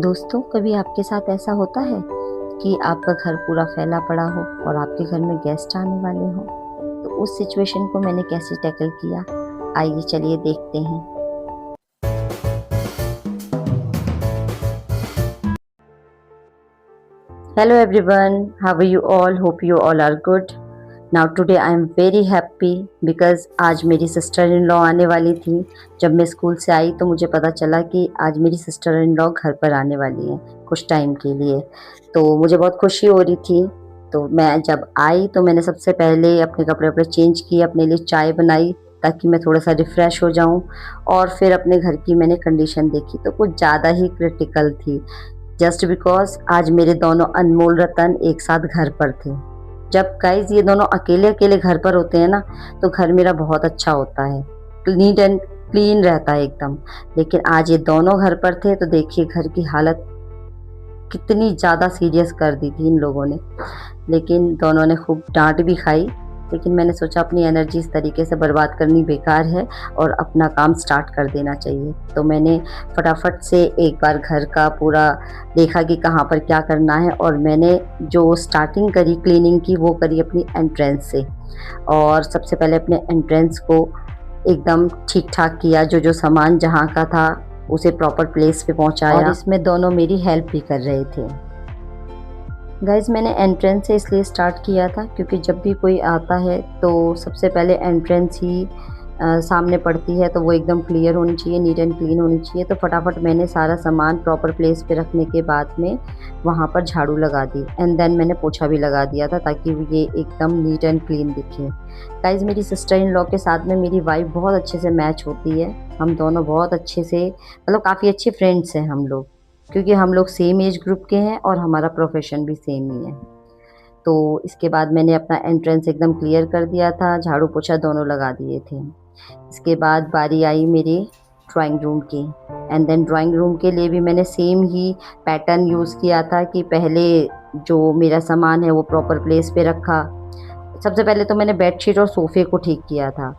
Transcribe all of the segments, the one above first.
दोस्तों, कभी आपके साथ ऐसा होता है कि आपका घर पूरा फैला पड़ा हो और आपके घर में गेस्ट आने वाले हों? तो उस सिचुएशन को मैंने कैसे टैकल किया, आइए चलिए देखते हैं। Hello everyone, how are you all? Hope you all are good. Now today I am very happy because आज मेरी सिस्टर इन लॉ आने वाली थी। जब मैं स्कूल से आई तो मुझे पता चला कि आज मेरी सिस्टर इन लॉ घर पर आने वाली है कुछ टाइम के लिए। तो मुझे बहुत खुशी हो रही थी। तो मैं जब आई तो मैंने सबसे पहले अपने कपड़े चेंज किए, अपने लिए चाय बनाई ताकि मैं थोड़ा सा रिफ़्रेश हो जाऊं, और फिर अपने घर की मैंने कंडीशन देखी तो कुछ ज़्यादा ही क्रिटिकल थी। जस्ट बिकॉज आज मेरे दोनों अनमोल रतन एक साथ घर पर थे। जब गाइज ये दोनों अकेले अकेले घर पर होते हैं ना, तो घर मेरा बहुत अच्छा होता है, नीट एंड क्लीन रहता है एकदम। लेकिन आज ये दोनों घर पर थे तो देखिए घर की हालत कितनी ज़्यादा सीरियस कर दी थी इन लोगों ने। लेकिन दोनों ने खूब डांट भी खाई, लेकिन मैंने सोचा अपनी एनर्जी इस तरीके से बर्बाद करनी बेकार है और अपना काम स्टार्ट कर देना चाहिए। तो मैंने फटाफट से एक बार घर का पूरा देखा कि कहाँ पर क्या करना है, और मैंने जो स्टार्टिंग करी क्लीनिंग की वो करी अपनी एंट्रेंस से। और सबसे पहले अपने एंट्रेंस को एकदम ठीक ठाक किया, जो सामान जहाँ का था उसे प्रॉपर प्लेस पे पहुँचाया, और इसमें दोनों मेरी हेल्प भी कर रहे थे। गाइज़, मैंने एंट्रेंस से इसलिए स्टार्ट किया था क्योंकि जब भी कोई आता है तो सबसे पहले एंट्रेंस ही सामने पड़ती है, तो वो एकदम क्लियर होनी चाहिए, नीट एंड क्लीन होनी चाहिए। तो फटाफट मैंने सारा सामान प्रॉपर प्लेस पे रखने के बाद में वहाँ पर झाड़ू लगा दी, एंड देन मैंने पोछा भी लगा दिया था ताकि ये एकदम नीट एंड क्लीन दिखे। गाइज़, मेरी सिस्टर इन लॉ के साथ में मेरी वाइफ बहुत अच्छे से मैच होती है। हम दोनों बहुत अच्छे से, मतलब काफ़ी अच्छे फ्रेंड्स हैं हम लोग, क्योंकि हम लोग सेम एज ग्रुप के हैं और हमारा प्रोफेशन भी सेम ही है। तो इसके बाद मैंने अपना एंट्रेंस एकदम क्लियर कर दिया था, झाड़ू पोछा दोनों लगा दिए थे। इसके बाद बारी आई मेरी ड्राइंग रूम की, एंड देन ड्राइंग रूम के लिए भी मैंने सेम ही पैटर्न यूज़ किया था कि पहले जो मेरा सामान है वो प्रॉपर प्लेस पे रखा। सबसे पहले तो मैंने बेडशीट और सोफ़े को ठीक किया था,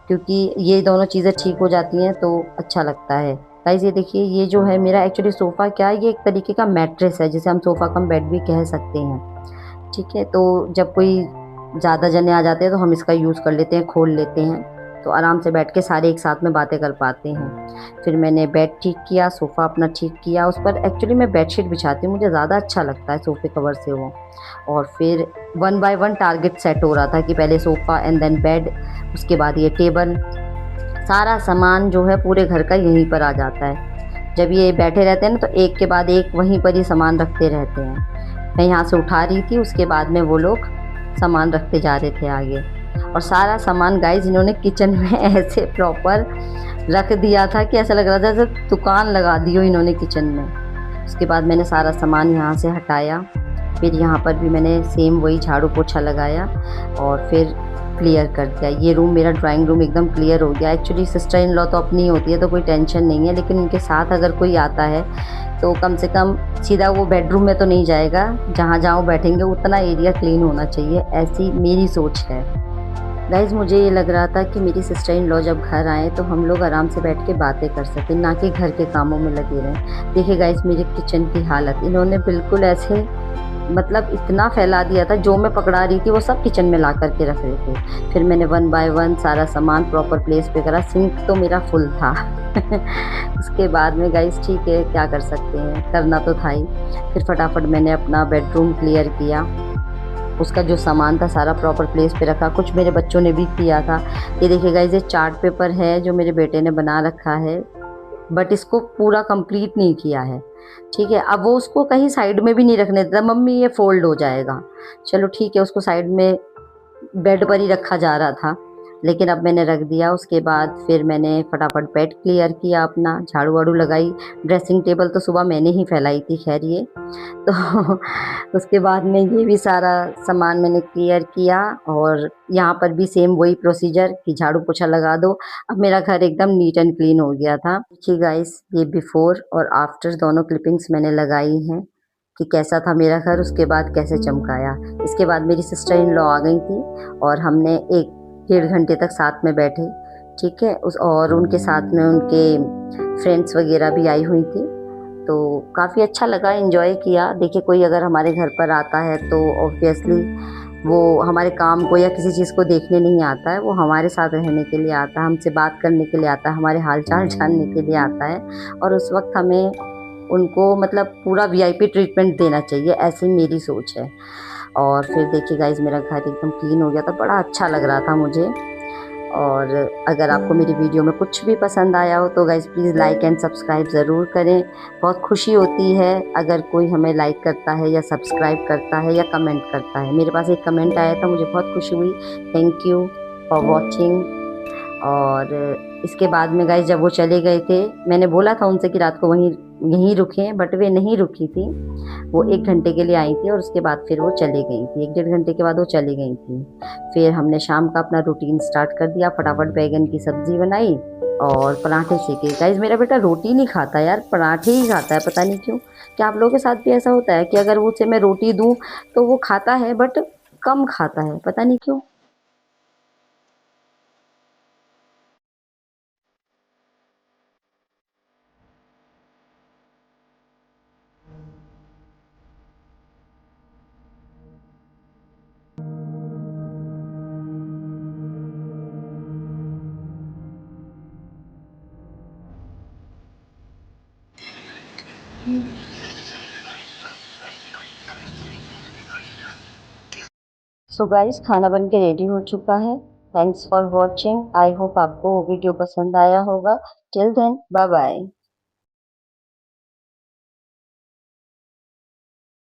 क्योंकि ये दोनों चीज़ें ठीक हो जाती हैं तो अच्छा लगता है। गाइज़, ये देखिए, ये जो है मेरा एक्चुअली सोफ़ा क्या है, ये एक तरीके का मैट्रेस है, जिसे हम सोफ़ा कम बेड भी कह सकते हैं। ठीक है, तो जब कोई ज़्यादा जने आ जाते हैं तो हम इसका यूज़ कर लेते हैं, खोल लेते हैं, तो आराम से बैठ के सारे एक साथ में बातें कर पाते हैं। फिर मैंने बेड ठीक किया, सोफ़ा अपना ठीक किया, उस पर एक्चुअली मैं बेडशीट बिछाती हूँ, मुझे ज़्यादा अच्छा लगता है सोफ़े कवर से वो। और फिर one by one target set हो रहा था कि पहले सोफ़ा एंड देन बेड, उसके बाद ये टेबल। सारा सामान जो है पूरे घर का यहीं पर आ जाता है। जब ये बैठे रहते हैं ना तो एक के बाद एक वहीं पर ही सामान रखते रहते हैं। मैं यहाँ से उठा रही थी, उसके बाद में वो लोग सामान रखते जा रहे थे आगे। और सारा सामान गाइस इन्होंने किचन में ऐसे प्रॉपर रख दिया था कि ऐसा लग रहा था जैसे दुकान लगा दी हो इन्होंने किचन में। उसके बाद मैंने सारा सामान यहाँ से हटाया, फिर यहाँ पर भी मैंने सेम वही झाड़ू पोछा लगाया और फिर क्लियर कर दिया। ये रूम, मेरा ड्राइंग रूम एकदम क्लियर हो गया। एक्चुअली सिस्टर इन लॉ तो अपनी होती है तो कोई टेंशन नहीं है, लेकिन उनके साथ अगर कोई आता है तो कम से कम सीधा वो बेडरूम में तो नहीं जाएगा, जहाँ जहाँ वो बैठेंगे उतना एरिया क्लीन होना चाहिए, ऐसी मेरी सोच है। गाइज़, मुझे ये लग रहा था कि मेरी सिस्टर इन लॉ जब घर आएँ तो हम लोग आराम से बैठ के बातें कर सकें, ना कि घर के कामों में लगे रहें। देखिए गाइज़, मेरे किचन की हालत इन्होंने बिल्कुल ऐसे, मतलब इतना फैला दिया था, जो मैं पकड़ा रही थी वो सब किचन में ला कर के रख रहे थे। फिर मैंने वन बाय वन सारा सामान प्रॉपर प्लेस पे करा, सिंक तो मेरा फुल था। उसके बाद में गाइस ठीक है, क्या कर सकते हैं, करना तो था ही। फिर फटाफट मैंने अपना बेडरूम क्लियर किया, उसका जो सामान था सारा प्रॉपर प्लेस पे रखा। कुछ मेरे बच्चों ने भी किया था। ये देखिए गाइस, ये चार्ट पेपर है जो मेरे बेटे ने बना रखा है, बट इसको पूरा कंप्लीट नहीं किया है। ठीक है, अब वो उसको कहीं साइड में भी नहीं रखने देता, मम्मी ये फोल्ड हो जाएगा। चलो ठीक है, उसको साइड में बेड पर ही रखा जा रहा था, लेकिन अब मैंने रख दिया। उसके बाद फिर मैंने फटाफट बेड क्लियर किया, अपना झाड़ू वाड़ू लगाई। ड्रेसिंग टेबल तो सुबह मैंने ही फैलाई थी, खैर ये तो उसके बाद में ये भी सारा सामान मैंने क्लियर किया, और यहाँ पर भी सेम वही प्रोसीजर कि झाड़ू पोछा लगा दो। अब मेरा घर एकदम नीट एंड क्लीन हो गया था। देखिए गाइस, ये बिफोर और आफ्टर दोनों क्लिपिंग्स मैंने लगाई हैं कि कैसा था मेरा घर, उसके बाद कैसे चमकाया। इसके बाद मेरी सिस्टर इन लॉ आ गई थी और हमने 1-1.5 घंटे तक साथ में बैठे। ठीक है, और उनके साथ में उनके फ्रेंड्स वगैरह भी आई हुई थी। तो काफ़ी अच्छा लगा, एंजॉय किया। देखिए कोई अगर हमारे घर पर आता है तो ऑब्वियसली वो हमारे काम को या किसी चीज़ को देखने नहीं आता है, वो हमारे साथ रहने के लिए आता है, हमसे बात करने के लिए आता है, हमारे हाल-चाल जानने के लिए आता है और उस वक़्त हमें उनको मतलब पूरा वीआईपी ट्रीटमेंट देना चाहिए, ऐसी मेरी सोच है। और फिर देखिए गाइज़ मेरा घर एकदम क्लीन हो गया था, बड़ा अच्छा लग रहा था मुझे। और अगर आपको मेरी वीडियो में कुछ भी पसंद आया हो तो guys please like and subscribe ज़रूर करें। बहुत खुशी होती है अगर कोई हमें लाइक करता है या सब्सक्राइब करता है या कमेंट करता है। मेरे पास एक कमेंट आया था, मुझे बहुत खुशी हुई। Thank you for watching. और इसके बाद में गाइस जब वो चले गए थे, मैंने बोला था उनसे कि रात को वहीं यहीं रुकें, बट वे नहीं रुकी थी। वो 1 घंटे के लिए आई थी और उसके बाद फिर वो चली गई थी। 1 डेढ़ घंटे के बाद वो चली गई थी। फिर हमने शाम का अपना रूटीन स्टार्ट कर दिया, फटाफट बैंगन की सब्ज़ी बनाई और पराठे सेके। गाइस मेरा बेटा रोटी नहीं खाता यार, पराठे ही खाता है, पता नहीं क्यों? क्या आप लोगों के साथ भी ऐसा होता है कि अगर उसे मैं रोटी दूँ तो वो खाता है बट कम खाता है, पता नहीं क्यों? सो गाइस खाना बन के रेडी हो चुका है। Thanks for watching. I hope आपको वीडियो पसंद आया होगा। Till then bye bye.